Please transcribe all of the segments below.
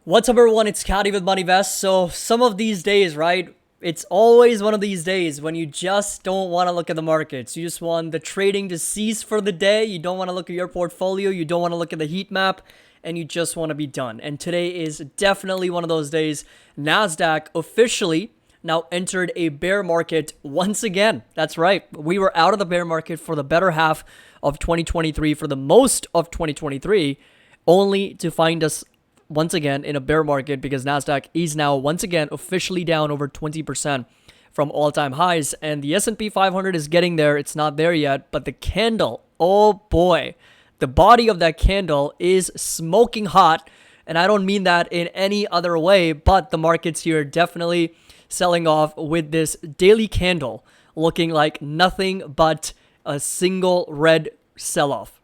What's up, everyone? It's Caddy with MoneyVest. So some of these days, right? It's always one of these days when you just don't want to look at the markets. You just want the trading to cease for the day. You don't want to look at your portfolio. You don't want to look at the heat map, and you just want to be done. And today is definitely one of those days. NASDAQ officially now entered a bear market once again. That's right. We were out of the bear market for the better half of 2023, for the most of 2023, only to find us once again in a bear market because NASDAQ is now once again officially down over 20% from all-time highs, and the S&P 500 is getting there. It's not there yet, but the candle, oh boy, the body of that candle is smoking hot, and I don't mean that in any other way, but the markets here definitely selling off with this daily candle looking like nothing but a single red sell-off.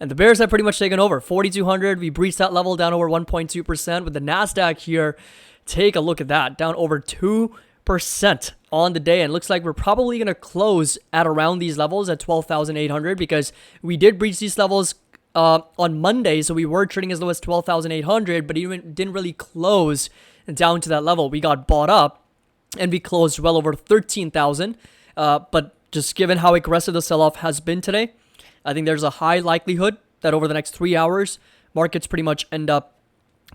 And the bears have pretty much taken over. 4,200, we breached that level, down over 1.2%. With the NASDAQ here, take a look at that, down over 2% on the day. And it looks like we're probably going to close at around these levels at 12,800 because we did breach these levels on Monday. So we were trading as low as 12,800, but even didn't really close down to that level. We got bought up and we closed well over 13,000. But just given how aggressive the sell-off has been today, I think there's a high likelihood that over the next 3 hours, markets pretty much end up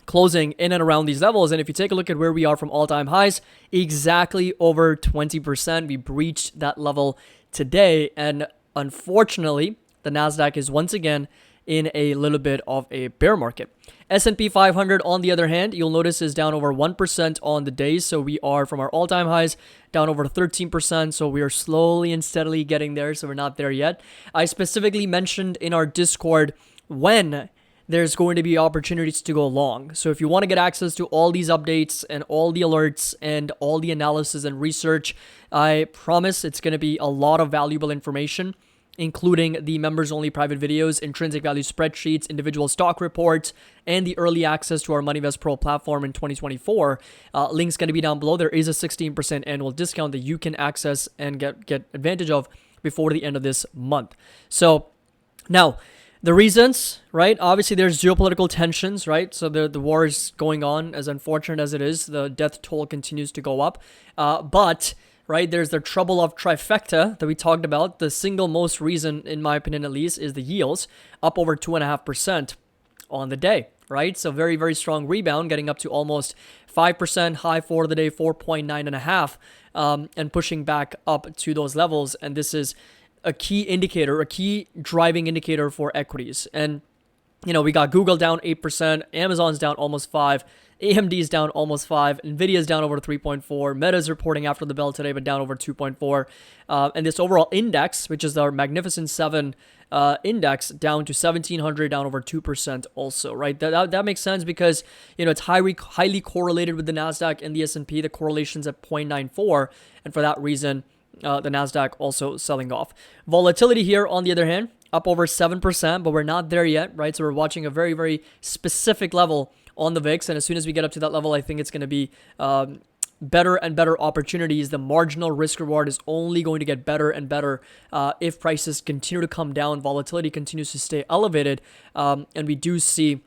closing in and around these levels. And if you take a look at where we are from all-time highs, exactly over 20%. We breached that level today. And unfortunately, the NASDAQ is once again in a little bit of a bear market. S&P 500, on the other hand, you'll notice is down over 1% on the days. So we are from our all-time highs down over 13%. So we are slowly and steadily getting there. So we're not there yet. I specifically mentioned in our Discord when there's going to be opportunities to go long. So if you want to get access to all these updates and all the alerts and all the analysis and research, I promise it's going to be a lot of valuable information, including the members-only private videos, intrinsic value spreadsheets, individual stock reports, and the early access to our MoneyVest Pro platform in 2024. Link's going to be down below. There is a 16% annual discount that you can access and get advantage of before the end of this month. So now, the reasons, right? Obviously, there's geopolitical tensions, right? So the war is going on, as unfortunate as it is. The death toll continues to go up. But right, there's the trouble of trifecta that we talked about. The single most reason, in my opinion at least, is the yields, up over 2.5% on the day, right? So very, very strong rebound, getting up to almost 5%, high for the day, 4.9.5, and pushing back up to those levels. And this is a key indicator, a key driving indicator for equities. And we got Google down 8%, Amazon's down almost 5%, AMD's down almost 5%, Nvidia's down over 3.4%, Meta's reporting after the bell today, but down over 2.4%. And this overall index, which is our Magnificent 7 index, down to 1,700, down over 2% also, right? That makes sense because, it's highly correlated with the NASDAQ and the S&P. The correlation's at 0.94, and for that reason, the NASDAQ also selling off. Volatility here, on the other hand, up over 7%, but we're not there yet, right? So we're watching a very, very specific level on the VIX, and as soon as we get up to that level, I think it's going to be better and better opportunities. The marginal risk reward is only going to get better and better if prices continue to come down, volatility continues to stay elevated, and we do see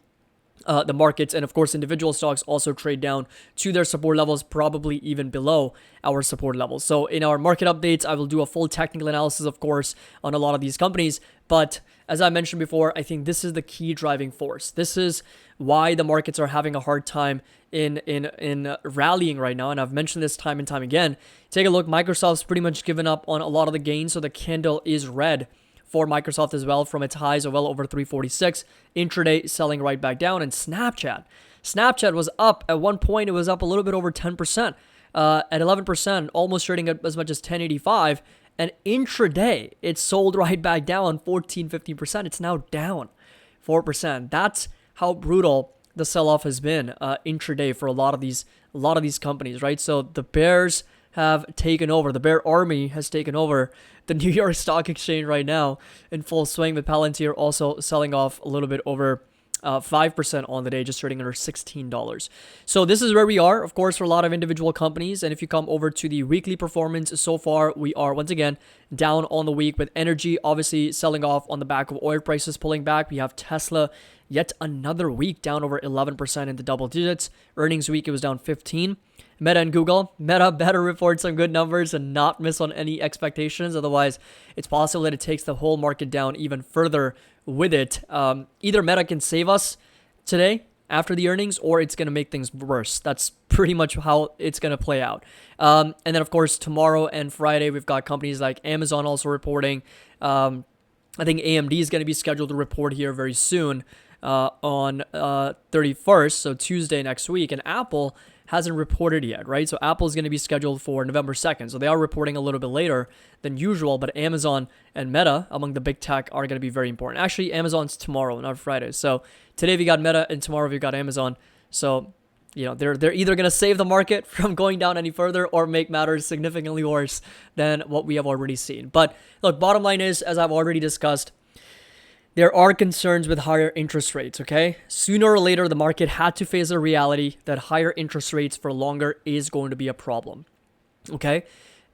the markets and, of course, individual stocks also trade down to their support levels, probably even below our support levels. So in our market updates, I will do a full technical analysis, of course, on a lot of these companies. But as I mentioned before, I think this is the key driving force. This is why the markets are having a hard time in rallying right now. And I've mentioned this time and time again. Take a look. Microsoft's pretty much given up on a lot of the gains. So the candle is red for Microsoft as well, from its highs of well over 346, intraday selling right back down. And Snapchat was up at one point. It was up a little bit over 10%, at 11%, almost trading at as much as 1085. And intraday, it sold right back down 15%. It's now down 4%. That's how brutal the sell-off has been intraday for a lot of these companies, right? So the bears have taken over. The bear army has taken over the New York Stock Exchange right now in full swing, with Palantir also selling off a little bit over 5% on the day, just trading under $16. So this is where we are, of course, for a lot of individual companies. And if you come over to the weekly performance so far, we are once again down on the week, with energy obviously selling off on the back of oil prices pulling back. We have Tesla yet another week down over 11% into double digits. Earnings week, it was down 15. Meta and Google. Meta better report some good numbers and not miss on any expectations. Otherwise, it's possible that it takes the whole market down even further with it. Either Meta can save us today after the earnings, or it's going to make things worse. That's pretty much how it's going to play out. And then, of course, tomorrow and Friday, we've got companies like Amazon also reporting. I think AMD is going to be scheduled to report here very soon on 31st, so Tuesday next week. And Apple hasn't reported yet, right? So Apple is going to be scheduled for November 2nd. So they are reporting a little bit later than usual, but Amazon and Meta among the big tech are going to be very important. Actually, Amazon's tomorrow, not Friday. So today we got Meta and tomorrow we got Amazon. So, they're either going to save the market from going down any further or make matters significantly worse than what we have already seen. But look, bottom line is, as I've already discussed, there are concerns with higher interest rates, okay? Sooner or later, the market had to face a reality that higher interest rates for longer is going to be a problem, okay?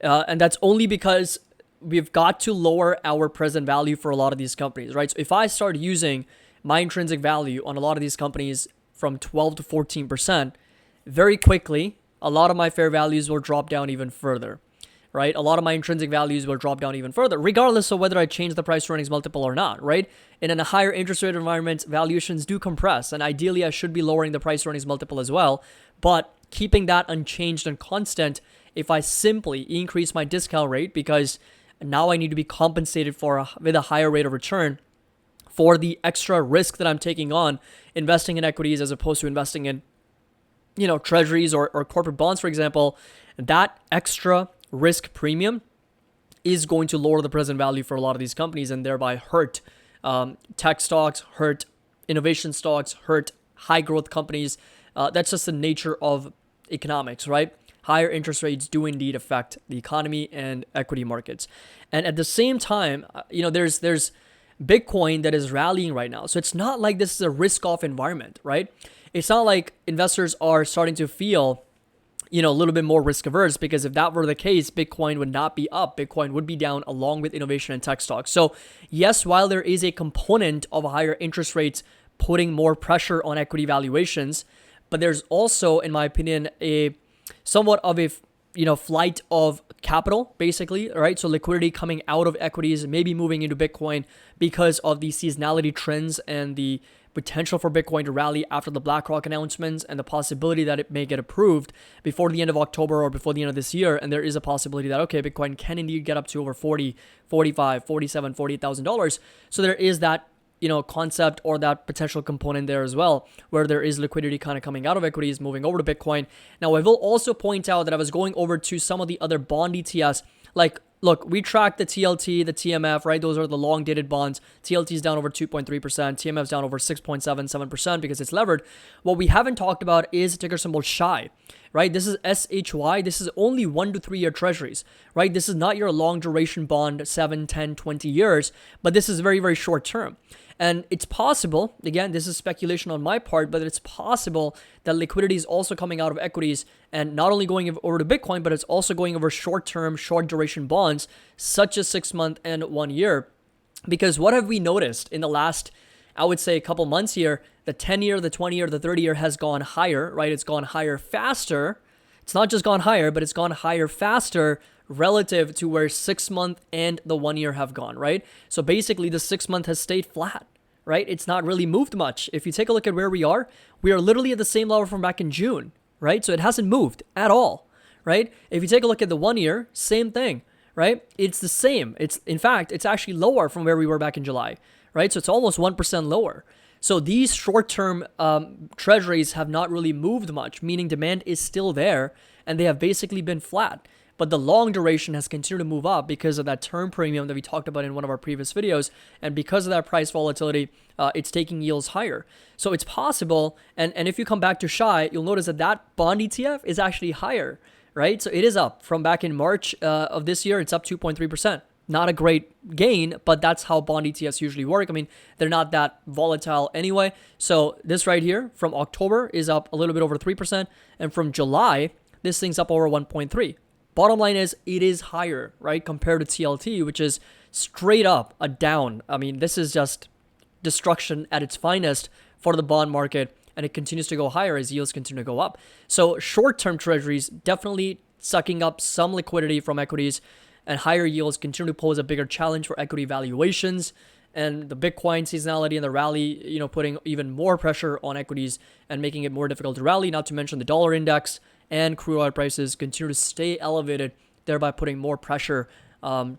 And that's only because we've got to lower our present value for a lot of these companies, right? So if I start using my intrinsic value on a lot of these companies from 12 to 14%, very quickly, a lot of my fair values will drop down even further. Right? A lot of my intrinsic values will drop down even further, regardless of whether I change the price to earnings multiple or not, right? And in a higher interest rate environment, valuations do compress, and ideally I should be lowering the price to earnings multiple as well, but keeping that unchanged and constant, if I simply increase my discount rate, because now I need to be compensated with a higher rate of return for the extra risk that I'm taking on investing in equities as opposed to investing in, treasuries or corporate bonds, for example, that extra risk premium is going to lower the present value for a lot of these companies and thereby hurt tech stocks, hurt innovation stocks, hurt high growth companies. That's just the nature of economics, right? Higher interest rates do indeed affect the economy and equity markets. And at the same time, there's Bitcoin that is rallying right now. So it's not like this is a risk off environment, right? It's not like investors are starting to feel a little bit more risk averse, because if that were the case, Bitcoin would not be up. Bitcoin would be down along with innovation and tech stocks. So yes, while there is a component of higher interest rates putting more pressure on equity valuations, but there's also, in my opinion, a somewhat of a flight of capital, basically, right? So liquidity coming out of equities, maybe moving into Bitcoin because of the seasonality trends and the potential for Bitcoin to rally after the BlackRock announcements and the possibility that it may get approved before the end of October or before the end of this year. And there is a possibility that, okay, Bitcoin can indeed get up to over 40, 45, 47, $48,000. So there is that, concept or that potential component there as well, where there is liquidity kind of coming out of equities, moving over to Bitcoin. Now, I will also point out that I was going over to some of the other bond ETFs, like, look, we track the TLT, the TMF, right? Those are the long dated bonds. TLT is down over 2.3%. TMF is down over 6.77% because it's levered. What we haven't talked about is ticker symbol SHY, right? This is SHY. This is only 1 to 3 year treasuries, right? This is not your long duration bond, 7, 10, 20 years, but this is very, very short term. And it's possible, again, this is speculation on my part, but it's possible that liquidity is also coming out of equities and not only going over to Bitcoin, but it's also going over short-term, short-duration bonds, such as 6 month and 1 year. Because what have we noticed in the last, I would say, a couple months here? The 10-year, the 20-year, the 30-year has gone higher, right? It's gone higher faster. It's not just gone higher, but it's gone higher faster relative to where 6 month and the 1 year have gone, right? So basically the 6 month has stayed flat, right? It's not really moved much. If you take a look at where we are literally at the same level from back in June, right? So it hasn't moved at all, right? If you take a look at the 1 year, same thing, right? It's the same. In fact, it's actually lower from where we were back in July, right? So it's almost 1% lower. So these short-term treasuries have not really moved much, meaning demand is still there and they have basically been flat. But the long duration has continued to move up because of that term premium that we talked about in one of our previous videos. And because of that price volatility, it's taking yields higher. So it's possible. And if you come back to SHY, you'll notice that that bond ETF is actually higher, right? So it is up from back in March of this year. It's up 2.3%. not a great gain, but that's how bond ETFs usually work. I mean, they're not that volatile anyway. So this right here from October is up a little bit over 3%. And from July, this thing's up over 1.3. Bottom line is it is higher, right? Compared to TLT, which is straight up a down. I mean, this is just destruction at its finest for the bond market. And it continues to go higher as yields continue to go up. So short-term treasuries definitely sucking up some liquidity from equities, and higher yields continue to pose a bigger challenge for equity valuations. And the Bitcoin seasonality and the rally, putting even more pressure on equities and making it more difficult to rally, not to mention the dollar index and crude oil prices continue to stay elevated, thereby putting more pressure on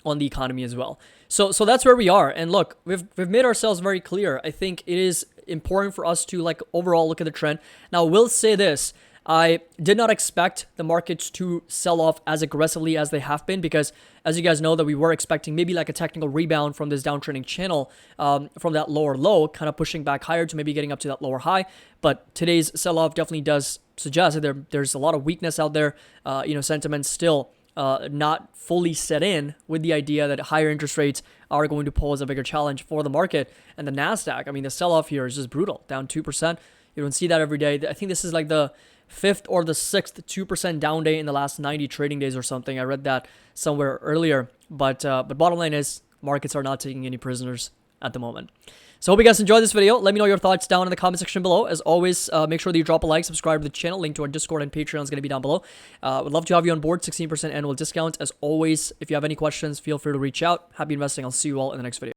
the economy as well. So that's where we are. And look, we've made ourselves very clear. I think it is important for us to overall look at the trend. Now, we'll say this. I did not expect the markets to sell off as aggressively as they have been, because as you guys know that we were expecting maybe a technical rebound from this downtrending channel from that lower low, kind of pushing back higher to maybe getting up to that lower high. But today's sell-off definitely does suggest that there's a lot of weakness out there. Sentiment still not fully set in, with the idea that higher interest rates are going to pose a bigger challenge for the market. And the NASDAQ, I mean, the sell-off here is just brutal, down 2%. You don't see that every day. I think this is the fifth or the sixth 2% down day in the last 90 trading days or something. I read that somewhere earlier. But bottom line is, markets are not taking any prisoners at the moment. So hope you guys enjoyed this video. Let me know your thoughts down in the comment section below. As always, make sure that you drop a like, subscribe to the channel. Link to our Discord and Patreon is going to be down below. Would love to have you on board. 16% annual discount. As always, if you have any questions, feel free to reach out. Happy investing. I'll see you all in the next video.